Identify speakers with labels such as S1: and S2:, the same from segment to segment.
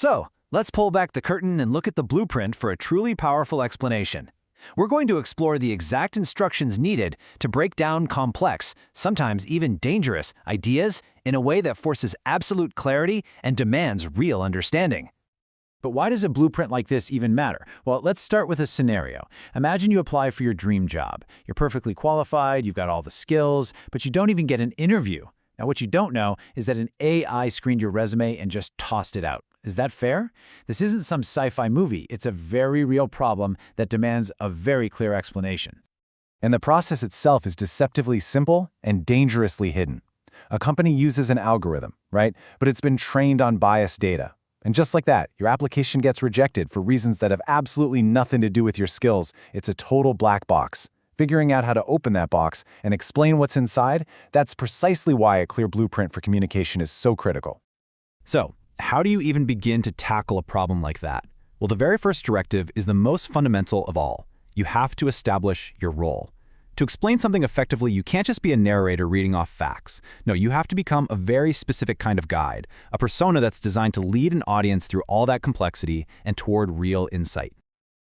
S1: So, let's pull back the curtain and look at the blueprint for a truly powerful explanation. We're going to explore the exact instructions needed to break down complex, sometimes even dangerous, ideas in a way that forces absolute clarity and demands real understanding.
S2: But why does a blueprint like this even matter? Well, let's start with a scenario. Imagine you apply for your dream job. You're perfectly qualified, you've got all the skills, but you don't even get an interview. Now, what you don't know is that an AI screened your resume and just tossed it out. Is that fair? This isn't some sci-fi movie. It's a very real problem that demands a very clear explanation.
S3: And the process itself is deceptively simple and dangerously hidden. A company uses an algorithm, right? But it's been trained on biased data. And just like that, your application gets rejected for reasons that have absolutely nothing to do with your skills. It's a total black box. Figuring out how to open that box and explain what's inside, that's precisely why a clear blueprint for communication is so critical.
S1: So, how do you even begin to tackle a problem like that? Well, the very first directive is the most fundamental of all. You have to establish your role. To explain something effectively, you can't just be a narrator reading off facts. No, you have to become a very specific kind of guide, a persona that's designed to lead an audience through all that complexity and toward real insight.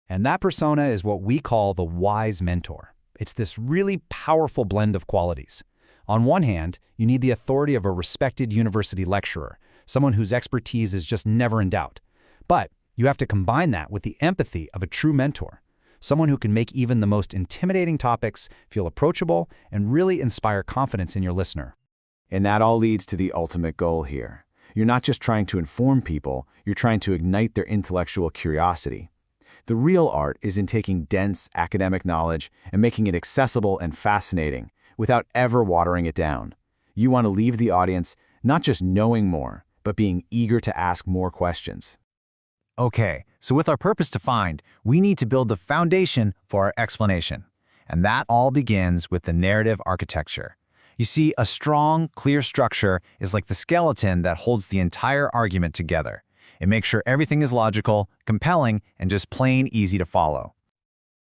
S1: And that persona is what we call the wise mentor. It's this really powerful blend of qualities. On one hand, you need the authority of a respected university lecturer, someone whose expertise is just never in doubt. But you have to combine that with the empathy of a true mentor, someone who can make even the most intimidating topics feel approachable and really inspire confidence in your listener.
S2: And that all leads to the ultimate goal here. You're not just trying to inform people, you're trying to ignite their intellectual curiosity. The real art is in taking dense academic knowledge and making it accessible and fascinating without ever watering it down. You want to leave the audience not just knowing more, but being eager to ask more questions.
S3: Okay, so with our purpose defined, we need to build the foundation for our explanation. And that all begins with the narrative architecture. You see, a strong, clear structure is like the skeleton that holds the entire argument together. It makes sure everything is logical, compelling, and just plain easy to follow.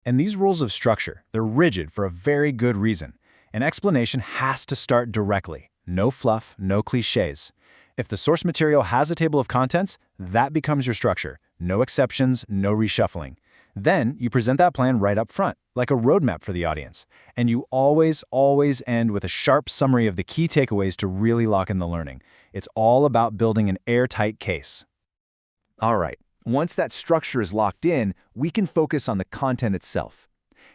S2: And these rules of structure, they're rigid for a very good reason. An explanation has to start directly. No fluff, no cliches. If the source material has a table of contents, that becomes your structure. No exceptions, no reshuffling. Then you present that plan right up front, like a roadmap for the audience. And you always end with a sharp summary of the key takeaways to really lock in the learning. It's all about building an airtight case. All right, once that structure is locked in, we can focus on the content itself.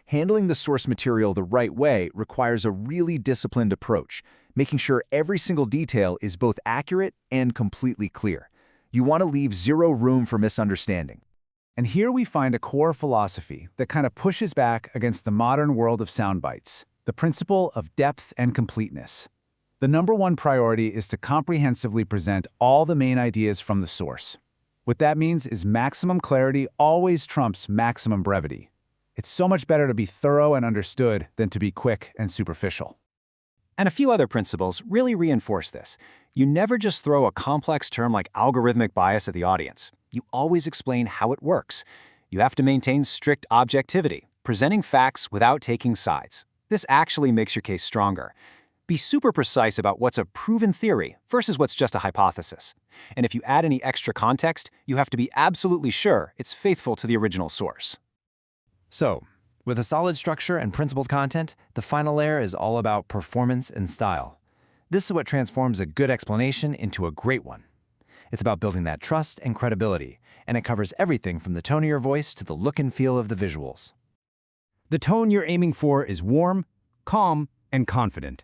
S2: Handling the source material the right way requires a really disciplined approach, making sure every single detail is both accurate and completely clear. You want to leave zero room for misunderstanding. And here we find a core philosophy that kind of pushes back against the modern world of sound bites, the principle of depth and completeness. The number one priority is to comprehensively present all the main ideas from the source. What that means is maximum clarity always trumps maximum brevity. It's so much better to be thorough and understood than to be quick and superficial. And a few other principles really reinforce this. You never just throw a complex term like algorithmic bias at the audience. You always explain how it works. You have to maintain strict objectivity, presenting facts without taking sides. This actually makes your case stronger. Be super precise about what's a proven theory versus what's just a hypothesis. And if you add any extra context, you have to be absolutely sure it's faithful to the original source.
S1: So, with a solid structure and principled content, the final layer is all about performance and style. This is what transforms a good explanation into a great one. It's about building that trust and credibility, and it covers everything from the tone of your voice to the look and feel of the visuals.
S3: The tone you're aiming for is warm, calm, and confident.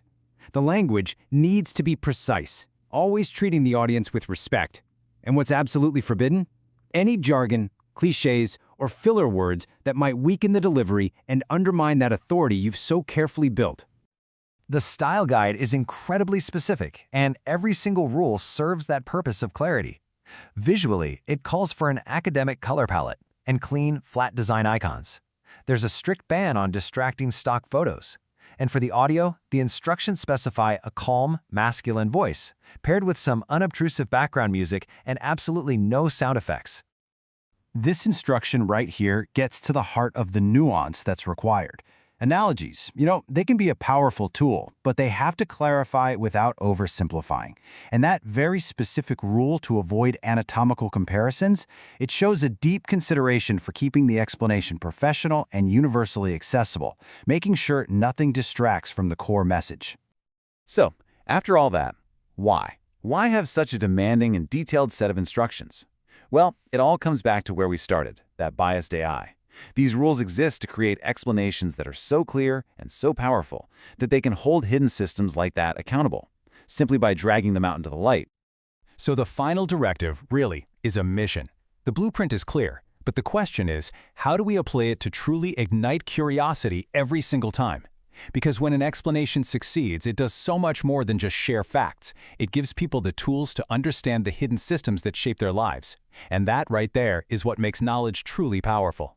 S3: The language needs to be precise, always treating the audience with respect. And what's absolutely forbidden? Any jargon, cliches, or filler words that might weaken the delivery and undermine that authority you've so carefully built.
S1: The style guide is incredibly specific, and every single rule serves that purpose of clarity. Visually, it calls for an academic color palette and clean, flat design icons. There's a strict ban on distracting stock photos. And for the audio, the instructions specify a calm, masculine voice, paired with some unobtrusive background music and absolutely no sound effects.
S3: This instruction right here gets to the heart of the nuance that's required. Analogies, they can be a powerful tool, but they have to clarify without oversimplifying. And that very specific rule to avoid anatomical comparisons, it shows a deep consideration for keeping the explanation professional and universally accessible, making sure nothing distracts from the core message.
S2: So, after all that, why? Why have such a demanding and detailed set of instructions? Well, it all comes back to where we started, that biased AI. These rules exist to create explanations that are so clear and so powerful that they can hold hidden systems like that accountable, simply by dragging them out into the light.
S1: So the final directive, really, is a mission. The blueprint is clear, but the question is, how do we apply it to truly ignite curiosity every single time? Because when an explanation succeeds, it does so much more than just share facts. It gives people the tools to understand the hidden systems that shape their lives. And that right there is what makes knowledge truly powerful.